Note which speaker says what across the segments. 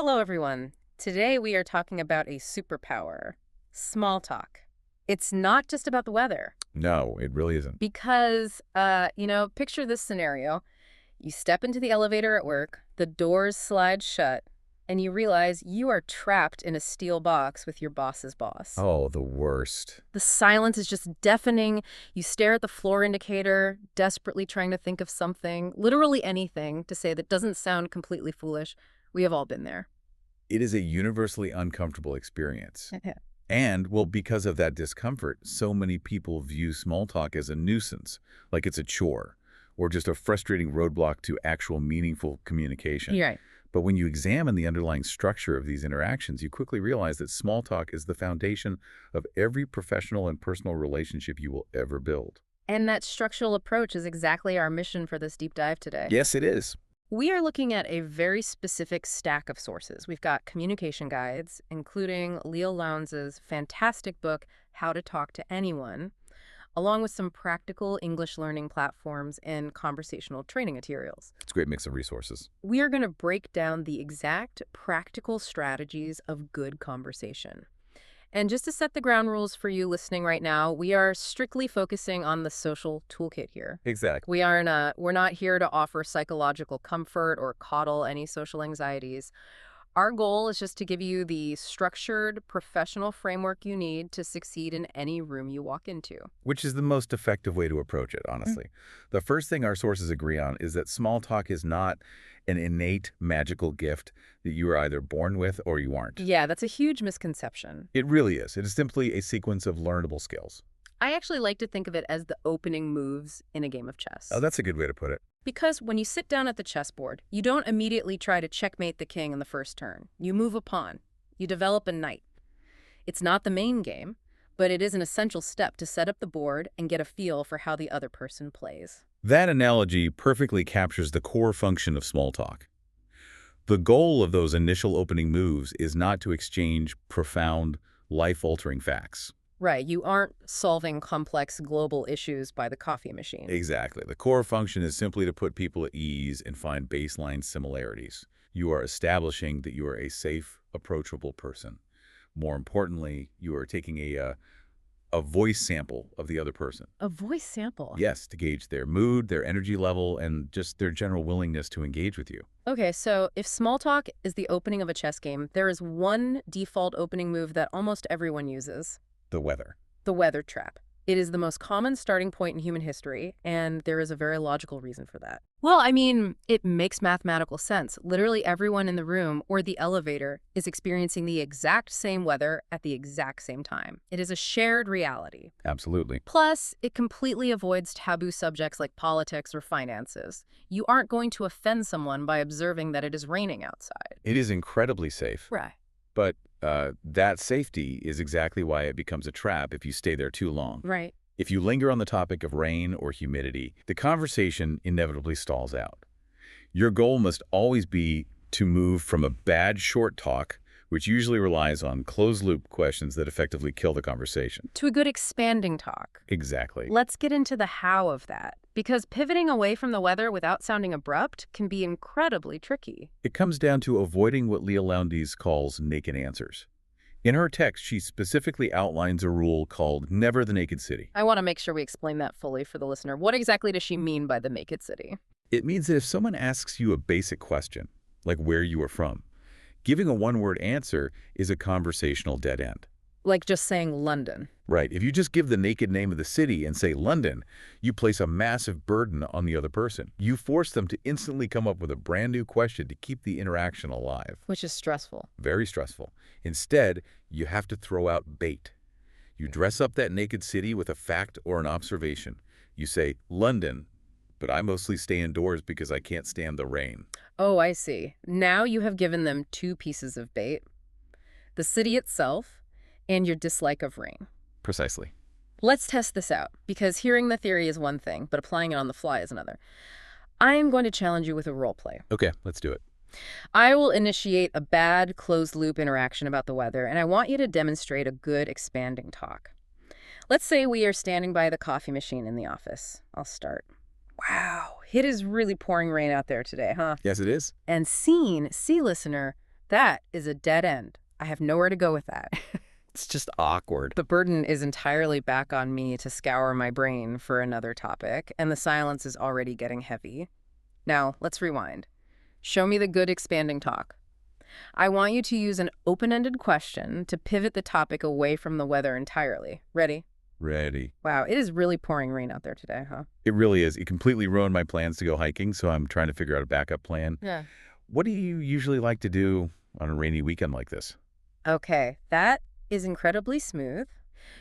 Speaker 1: Hello, everyone. Today we are talking about a superpower, small talk. It's not just about the weather
Speaker 2: No, it really isn't.
Speaker 1: because, picture this scenario. You step into the elevator at work, the doors slide shut, and you realize you are trapped in a steel box with your boss's boss.
Speaker 2: Oh, the worst.
Speaker 1: The silence is just deafening. You stare at the floor indicator, desperately trying to think of something, literally anything, to say that doesn't sound completely foolish. We have all been there.
Speaker 2: It is a universally uncomfortable experience. And, well, because of that discomfort, so many people view small talk as a nuisance, like it's a chore, or just a frustrating roadblock to actual meaningful communication.
Speaker 1: You're right.
Speaker 2: But when you examine the underlying structure of these interactions, you quickly realize that small talk is the foundation of every professional and personal relationship you will ever build.
Speaker 1: And that structural approach is exactly our mission for this deep dive today.
Speaker 2: Yes, it is.
Speaker 1: We are looking at a very specific stack of sources. We've got communication guides, including Leo Lowndes' fantastic book, How to Talk to Anyone, along with some practical English learning platforms and conversational training materials.
Speaker 2: It's a great mix of resources.
Speaker 1: We are going to break down the exact practical strategies of good conversation. And just to set the ground rules for you listening right now, we are strictly focusing on the social toolkit here.
Speaker 2: Exactly.
Speaker 1: We're not here to offer psychological comfort or coddle any social anxieties. Our goal is just to give you the structured, professional framework you need to succeed in any room you walk into.
Speaker 2: Which is the most effective way to approach it, honestly. The first thing our sources agree on is that small talk is not an innate magical gift that you are either born with or you aren't.
Speaker 1: Yeah, that's a huge misconception.
Speaker 2: It really is. It is simply a sequence of learnable skills.
Speaker 1: I actually like to think of it as the opening moves in a game of chess.
Speaker 2: Oh, that's a good way to put it.
Speaker 1: Because when you sit down at the chessboard, you don't immediately try to checkmate the king in the first turn. You move a pawn. You develop a knight. It's not the main game, but it is an essential step to set up the board and get a feel for how the other person plays.
Speaker 2: That analogy perfectly captures the core function of small talk. The goal of those initial opening moves is not to exchange profound, life-altering facts.
Speaker 1: Right, you aren't solving complex global issues by the coffee machine.
Speaker 2: Exactly. The core function is simply to put people at ease and find baseline similarities. You are establishing that you are a safe, approachable person. More importantly, you are taking a voice sample of the other person.
Speaker 1: A voice sample?
Speaker 2: Yes, to gauge their mood, their energy level, and just their general willingness to engage with you.
Speaker 1: Okay, so if small talk is the opening of a chess game, there is one default opening move that almost everyone uses.
Speaker 2: The weather.
Speaker 1: The weather trap. It is the most common starting point in human history, and there is a very logical reason for that. Well, I mean, it makes mathematical sense. Literally everyone in the room or the elevator is experiencing the exact same weather at the exact same time. It is a shared reality.
Speaker 2: Absolutely.
Speaker 1: Plus, it completely avoids taboo subjects like politics or finances. You aren't going to offend someone by observing that it is raining outside.
Speaker 2: It is incredibly safe.
Speaker 1: Right.
Speaker 2: But that safety is exactly why it becomes a trap if you stay there too long.
Speaker 1: Right.
Speaker 2: If you linger on the topic of rain or humidity, the conversation inevitably stalls out. Your goal must always be to move from a bad short talk, which usually relies on closed-loop questions that effectively kill the conversation.
Speaker 1: To a good expanding talk.
Speaker 2: Exactly.
Speaker 1: Let's get into the how of that, because pivoting away from the weather without sounding abrupt can be incredibly tricky.
Speaker 2: It comes down to avoiding what Leah Lowndes calls naked answers. In her text, she specifically outlines a rule called Never the Naked City.
Speaker 1: I want to make sure we explain that fully for the listener. What exactly does she mean by the naked city?
Speaker 2: It means that if someone asks you a basic question, like where you are from, giving a one-word answer is a conversational dead end.
Speaker 1: Like just saying London.
Speaker 2: Right. If you just give the naked name of the city and say London, you place a massive burden on the other person. You force them to instantly come up with a brand new question to keep the interaction alive.
Speaker 1: Which is stressful.
Speaker 2: Very stressful. Instead, you have to throw out bait. You dress up that naked city with a fact or an observation. You say, London, but I mostly stay indoors because I can't stand the rain.
Speaker 1: Oh, I see. Now you have given them two pieces of bait. The city itself and your dislike of rain.
Speaker 2: Precisely.
Speaker 1: Let's test this out, because hearing the theory is one thing, but applying it on the fly is another. I am going to challenge you with a role play.
Speaker 2: Okay, let's do it.
Speaker 1: I will initiate a bad closed-loop interaction about the weather, and I want you to demonstrate a good expanding talk. Let's say we are standing by the coffee machine in the office. I'll start. Wow, it is really pouring rain out there today, huh?
Speaker 2: Yes, it is.
Speaker 1: And scene, see listener, That is a dead end. I have nowhere to go with that.
Speaker 2: It's just awkward.
Speaker 1: The burden is entirely back on me to scour my brain for another topic, and the silence is already getting heavy. Now, let's rewind. Show me the good expanding talk. I want you to use an open-ended question to pivot the topic away from the weather entirely. Ready?
Speaker 2: Ready.
Speaker 1: Wow, it is really pouring rain out there today, huh?
Speaker 2: It really is. It completely ruined my plans to go hiking, so I'm trying to figure out a backup plan.
Speaker 1: Yeah.
Speaker 2: What do you usually like to do on a rainy weekend like this?
Speaker 1: Okay, that is incredibly smooth.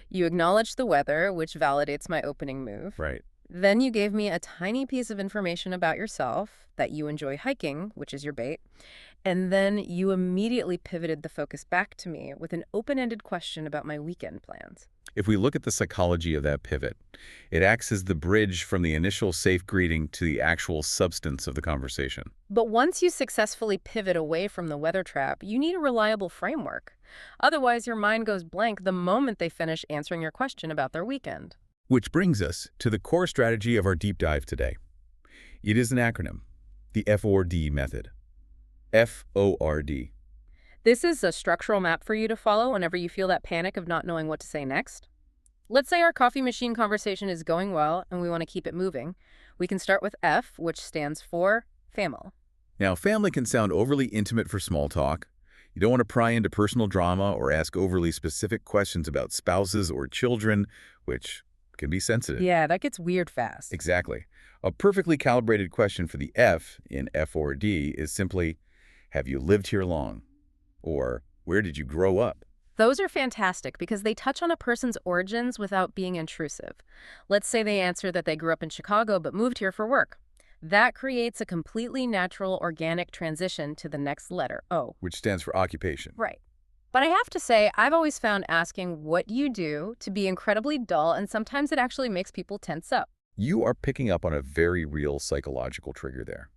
Speaker 1: You acknowledge the weather, which validates my opening move.
Speaker 2: Right.
Speaker 1: Then you gave me a tiny piece of information about yourself, that you enjoy hiking, which is your bait. And then you immediately pivoted the focus back to me with an open-ended question about my weekend plans.
Speaker 2: If we look at the psychology of that pivot, it acts as the bridge from the initial safe greeting to the actual substance of the conversation.
Speaker 1: But once you successfully pivot away from the weather trap, you need a reliable framework. Otherwise, your mind goes blank the moment they finish answering your question about their weekend.
Speaker 2: Which brings us to the core strategy of our deep dive today. It is an acronym, the FORD method. FORD.
Speaker 1: This is a structural map for you to follow whenever you feel that panic of not knowing what to say next. Let's say our coffee machine conversation is going well and we want to keep it moving. We can start with F, which stands for family.
Speaker 2: Now, family can sound overly intimate for small talk. You don't want to pry into personal drama or ask overly specific questions about spouses or children, which can be sensitive.
Speaker 1: Yeah, that gets weird fast.
Speaker 2: Exactly. A perfectly calibrated question for the F in FORD is simply, have you lived here long? Or, where did you grow up?
Speaker 1: Those are fantastic because they touch on a person's origins without being intrusive. Let's say they answer that they grew up in Chicago but moved here for work. That creates a completely natural, organic transition to the next letter, O.
Speaker 2: Which stands for occupation.
Speaker 1: Right. But I have to say, I've always found asking what you do to be incredibly dull, and sometimes it actually makes people tense up.
Speaker 2: You are picking up on a very real psychological trigger there.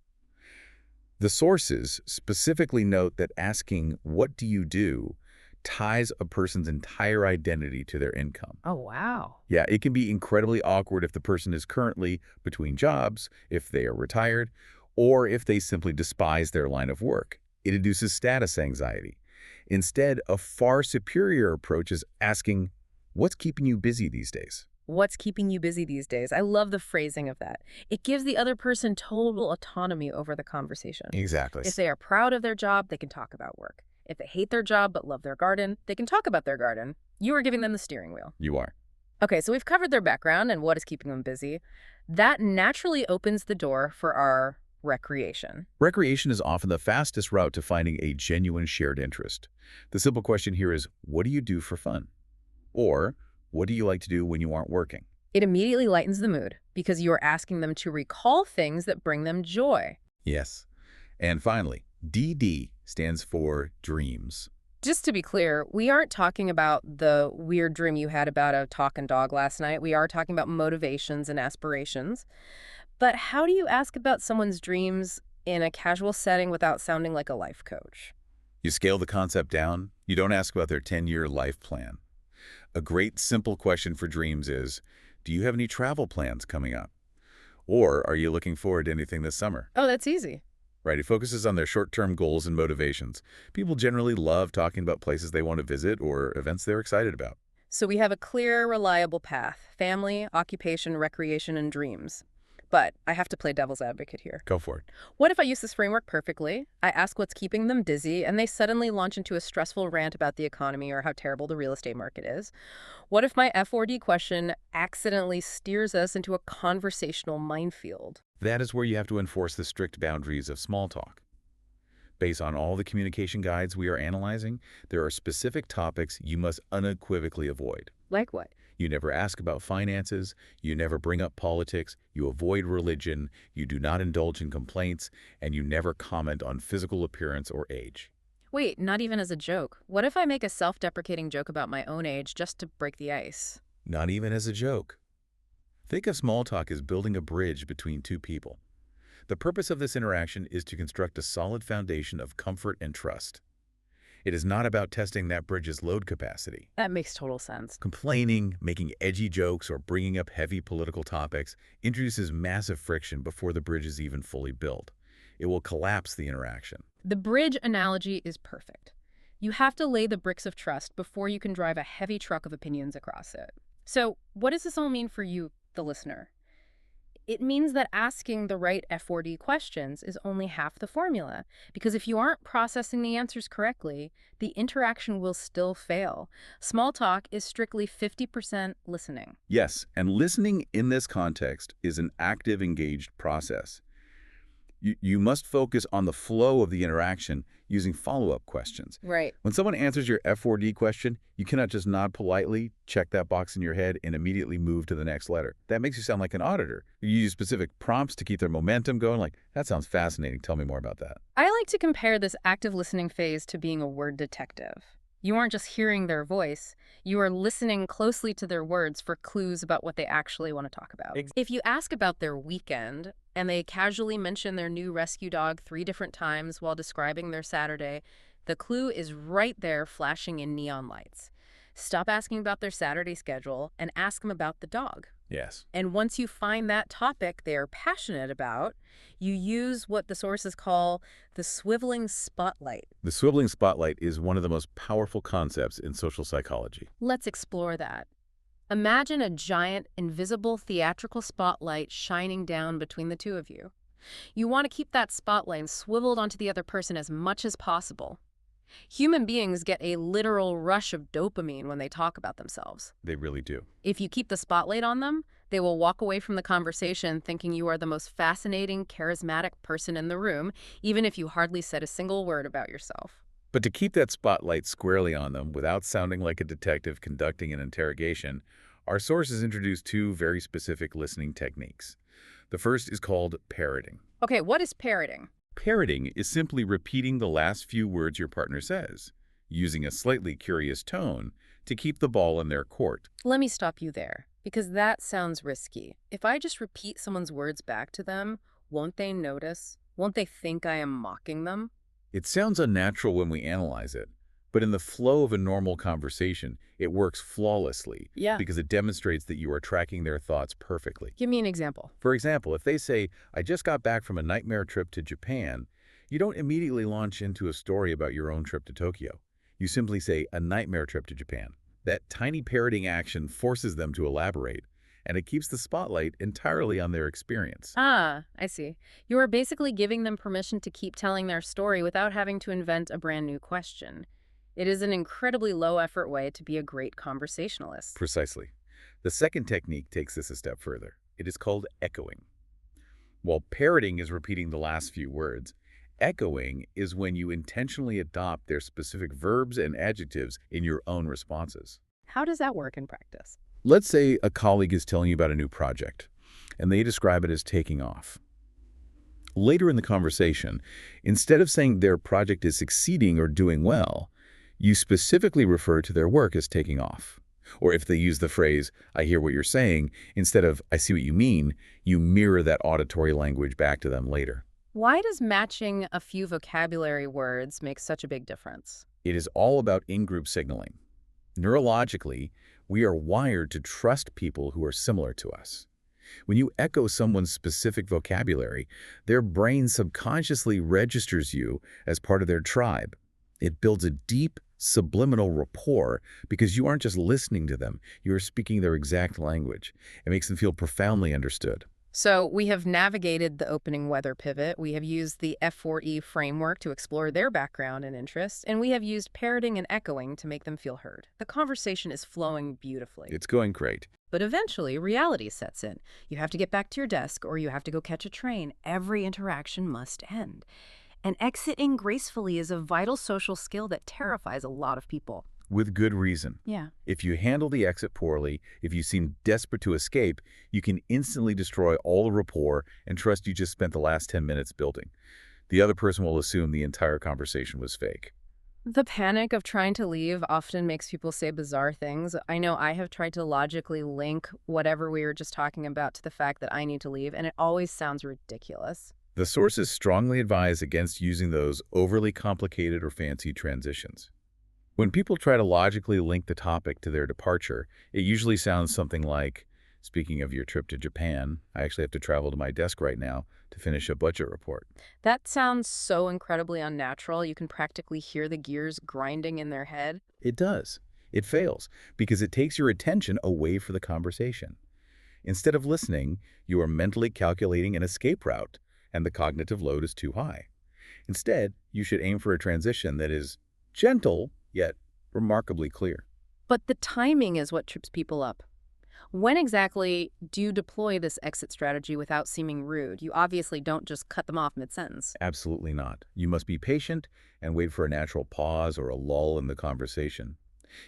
Speaker 2: The sources specifically note that asking, what do you do, ties a person's entire identity to their income.
Speaker 1: Oh, wow.
Speaker 2: Yeah, it can be incredibly awkward if the person is currently between jobs, if they are retired, or if they simply despise their line of work. It induces status anxiety. Instead, a far superior approach is asking, what's keeping you busy these days?
Speaker 1: What's keeping you busy these days? I love the phrasing of that. It gives the other person total autonomy over the conversation.
Speaker 2: Exactly.
Speaker 1: If they are proud of their job, they can talk about work. If they hate their job but love their garden, they can talk about their garden. You are giving them the steering wheel.
Speaker 2: You are.
Speaker 1: Okay, so we've covered their background and what is keeping them busy. That naturally opens the door for our recreation.
Speaker 2: Recreation is often the fastest route to finding a genuine shared interest. The simple question here is, what do you do for fun? Or, what do you like to do when you aren't working?
Speaker 1: It immediately lightens the mood because you are asking them to recall things that bring them joy.
Speaker 2: Yes. And finally, DD stands for dreams.
Speaker 1: Just to be clear, we aren't talking about the weird dream you had about a talking dog last night. We are talking about motivations and aspirations. But how do you ask about someone's dreams in a casual setting without sounding like a life coach?
Speaker 2: You scale the concept down. You don't ask about their 10-year life plan. A great simple question for dreams is, do you have any travel plans coming up? Or are you looking forward to anything this summer?
Speaker 1: Oh, that's easy.
Speaker 2: Right, it focuses on their short-term goals and motivations. People generally love talking about places they want to visit or events they're excited about.
Speaker 1: So we have a clear, reliable path: family, occupation, recreation, and dreams. But I have to play devil's advocate here.
Speaker 2: Go for it.
Speaker 1: What if I use this framework perfectly? I ask what's keeping them busy, and they suddenly launch into a stressful rant about the economy or how terrible the real estate market is. What if my FORD question accidentally steers us into a conversational minefield?
Speaker 2: That is where you have to enforce the strict boundaries of small talk. Based on all the communication guides we are analyzing, there are specific topics you must unequivocally avoid.
Speaker 1: Like what?
Speaker 2: You never ask about finances, you never bring up politics, you avoid religion, you do not indulge in complaints, and you never comment on physical appearance or age.
Speaker 1: Wait, not even as a joke. What if I make a self-deprecating joke about my own age just to break the ice?
Speaker 2: Not even as a joke. Think of small talk as building a bridge between two people. The purpose of this interaction is to construct a solid foundation of comfort and trust. It is not about testing that bridge's load capacity.
Speaker 1: That makes total sense.
Speaker 2: Complaining, making edgy jokes, or bringing up heavy political topics introduces massive friction before the bridge is even fully built. It will collapse the interaction.
Speaker 1: The bridge analogy is perfect. You have to lay the bricks of trust before you can drive a heavy truck of opinions across it. So, what does this all mean for you, the listener? It means that asking the right F4D questions is only half the formula, because if you aren't processing the answers correctly, the interaction will still fail. Small talk is strictly 50% listening.
Speaker 2: Yes, and listening in this context is an active, engaged process. You must focus on the flow of the interaction using follow-up questions.
Speaker 1: Right.
Speaker 2: When someone answers your F4D question, you cannot just nod politely, check that box in your head, and immediately move to the next letter. That makes you sound like an auditor. You use specific prompts to keep their momentum going, like, that sounds fascinating. Tell me more about that.
Speaker 1: I like to compare this active listening phase to being a word detective. You aren't just hearing their voice, you are listening closely to their words for clues about what they actually want to talk about. If you ask about their weekend, and they casually mention their new rescue dog 3 different times while describing their Saturday, the clue is right there flashing in neon lights. Stop asking about their Saturday schedule and ask them about the dog.
Speaker 2: Yes.
Speaker 1: And once you find that topic they are passionate about, you use what the sources call the swiveling spotlight.
Speaker 2: The swiveling spotlight is one of the most powerful concepts in social psychology.
Speaker 1: Let's explore that. Imagine a giant, invisible theatrical spotlight shining down between the two of you. You want to keep that spotlight swiveled onto the other person as much as possible. Human beings get a literal rush of dopamine when they talk about themselves.
Speaker 2: They really do.
Speaker 1: If you keep the spotlight on them, they will walk away from the conversation thinking you are the most fascinating, charismatic person in the room, even if you hardly said a single word about yourself.
Speaker 2: But to keep that spotlight squarely on them without sounding like a detective conducting an interrogation, our sources introduce 2 very specific listening techniques. The first is called parroting.
Speaker 1: Okay, what is parroting?
Speaker 2: Parroting is simply repeating the last few words your partner says, using a slightly curious tone to keep the ball in their court.
Speaker 1: Let me stop you there, because that sounds risky. If I just repeat someone's words back to them, won't they notice? Won't they think I am mocking them?
Speaker 2: It sounds unnatural when we analyze it, but in the flow of a normal conversation, it works flawlessly because it demonstrates that you are tracking their thoughts perfectly.
Speaker 1: Give me an example.
Speaker 2: For example, if they say, I just got back from a nightmare trip to Japan, you don't immediately launch into a story about your own trip to Tokyo. You simply say, a nightmare trip to Japan. That tiny parroting action forces them to elaborate, and it keeps the spotlight entirely on their experience.
Speaker 1: Ah, I see. You are basically giving them permission to keep telling their story without having to invent a brand new question. It is an incredibly low-effort way to be a great conversationalist.
Speaker 2: Precisely. The second technique takes this a step further. It is called echoing. While parroting is repeating the last few words, echoing is when you intentionally adopt their specific verbs and adjectives in your own responses.
Speaker 1: How does that work in practice?
Speaker 2: Let's say a colleague is telling you about a new project, and they describe it as taking off. Later in the conversation, instead of saying their project is succeeding or doing well, you specifically refer to their work as taking off. Or if they use the phrase, I hear what you're saying, instead of I see what you mean, you mirror that auditory language back to them later.
Speaker 1: Why does matching a few vocabulary words make such a big difference?
Speaker 2: It is all about in-group signaling. Neurologically, we are wired to trust people who are similar to us. When you echo someone's specific vocabulary, their brain subconsciously registers you as part of their tribe. It builds a deep, subliminal rapport because you aren't just listening to them, you are speaking their exact language. It makes them feel profoundly understood.
Speaker 1: So we have navigated the opening weather pivot, we have used the F4E framework to explore their background and interests, and we have used parroting and echoing to make them feel heard. The conversation is flowing beautifully.
Speaker 2: It's going great.
Speaker 1: But eventually, reality sets in. You have to get back to your desk or you have to go catch a train. Every interaction must end. And exiting gracefully is a vital social skill that terrifies a lot of people.
Speaker 2: With good reason.
Speaker 1: Yeah.
Speaker 2: If you handle the exit poorly, if you seem desperate to escape, you can instantly destroy all the rapport and trust you just spent the last 10 minutes building. The other person will assume the entire conversation was fake.
Speaker 1: The panic of trying to leave often makes people say bizarre things. I know I have tried to logically link whatever we were just talking about to the fact that I need to leave, and it always sounds ridiculous.
Speaker 2: The sources strongly advise against using those overly complicated or fancy transitions. When people try to logically link the topic to their departure, it usually sounds something like, Speaking of your trip to Japan, I actually have to travel to my desk right now to finish a budget report.
Speaker 1: That sounds so incredibly unnatural. You can practically hear the gears grinding in their head.
Speaker 2: It does. It fails because it takes your attention away from the conversation. Instead of listening, you are mentally calculating an escape route, and the cognitive load is too high. Instead, you should aim for a transition that is gentle, yet remarkably clear.
Speaker 1: But the timing is what trips people up. When exactly do you deploy this exit strategy without seeming rude? You obviously don't just cut them off mid-sentence.
Speaker 2: Absolutely not. You must be patient and wait for a natural pause or a lull in the conversation.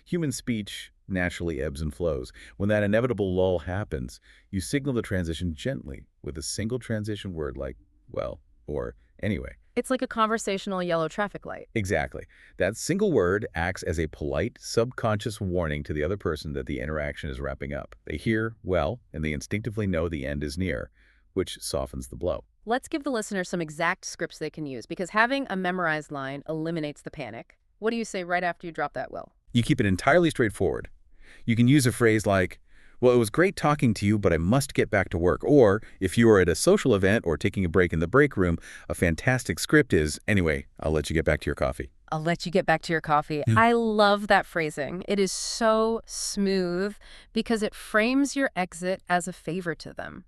Speaker 2: Human speech naturally ebbs and flows. When that inevitable lull happens, you signal the transition gently with a single transition word like, well, or anyway.
Speaker 1: It's like a conversational yellow traffic light.
Speaker 2: Exactly. That single word acts as a polite, subconscious warning to the other person that the interaction is wrapping up. They hear, well, and they instinctively know the end is near, which softens the blow.
Speaker 1: Let's give the listener some exact scripts they can use, because having a memorized line eliminates the panic. What do you say right after you drop that will?
Speaker 2: You keep it entirely straightforward. You can use a phrase like, well, it was great talking to you, but I must get back to work. Or, if you are at a social event or taking a break in the break room, a fantastic script is, anyway, I'll let you get back to your coffee.
Speaker 1: I'll let you get back to your coffee. I love that phrasing. It is so smooth because it frames your exit as a favor to them.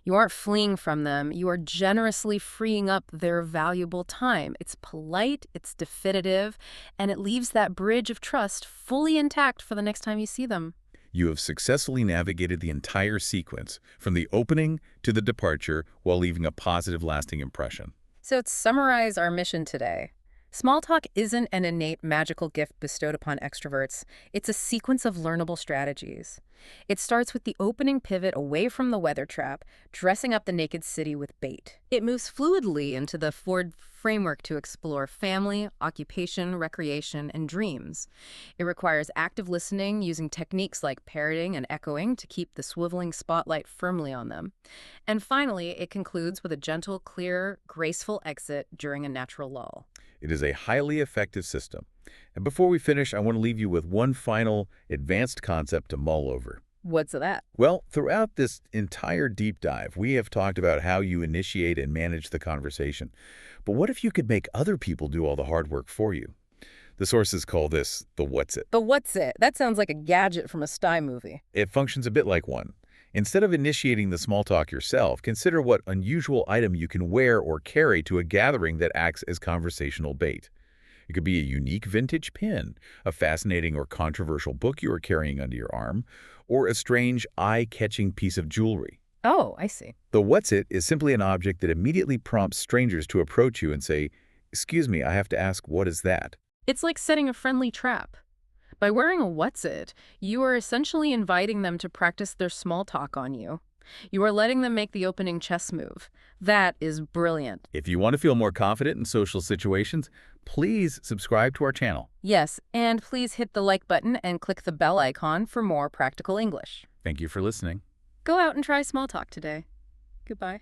Speaker 1: You aren't fleeing from them. You are generously freeing up their valuable time. It's polite, it's definitive, and it leaves that bridge of trust fully intact for the next time you see them.
Speaker 2: You have successfully navigated the entire sequence, from the opening to the departure, while leaving a positive, lasting impression.
Speaker 1: So to summarize our mission today, small talk isn't an innate magical gift bestowed upon extroverts. It's a sequence of learnable strategies. It starts with the opening pivot away from the weather trap, dressing up the naked city with bait. It moves fluidly into the Ford framework to explore family, occupation, recreation, and dreams. It requires active listening using techniques like parroting and echoing to keep the swiveling spotlight firmly on them. And finally, it concludes with a gentle, clear, graceful exit during a natural lull.
Speaker 2: It is a highly effective system. And before we finish, I want to leave you with one final advanced concept to mull over.
Speaker 1: What's that?
Speaker 2: Well, throughout this entire deep dive, we have talked about how you initiate and manage the conversation. But what if you could make other people do all the hard work for you? The sources call this the what's it.
Speaker 1: The what's it? That sounds like a gadget from a Stye movie.
Speaker 2: It functions a bit like one. Instead of initiating the small talk yourself, consider what unusual item you can wear or carry to a gathering that acts as conversational bait. It could be a unique vintage pin, a fascinating or controversial book you are carrying under your arm, or a strange, eye-catching piece of jewelry.
Speaker 1: Oh, I see.
Speaker 2: The what's it is simply an object that immediately prompts strangers to approach you and say, "Excuse me, I have to ask, what is that?"
Speaker 1: It's like setting a friendly trap. By wearing a what's it, you are essentially inviting them to practice their small talk on you. You are letting them make the opening chess move. That is brilliant.
Speaker 2: If you want to feel more confident in social situations, please subscribe to our channel.
Speaker 1: Yes, and please hit the like button and click the bell icon for more practical English.
Speaker 2: Thank you for listening.
Speaker 1: Go out and try small talk today. Goodbye.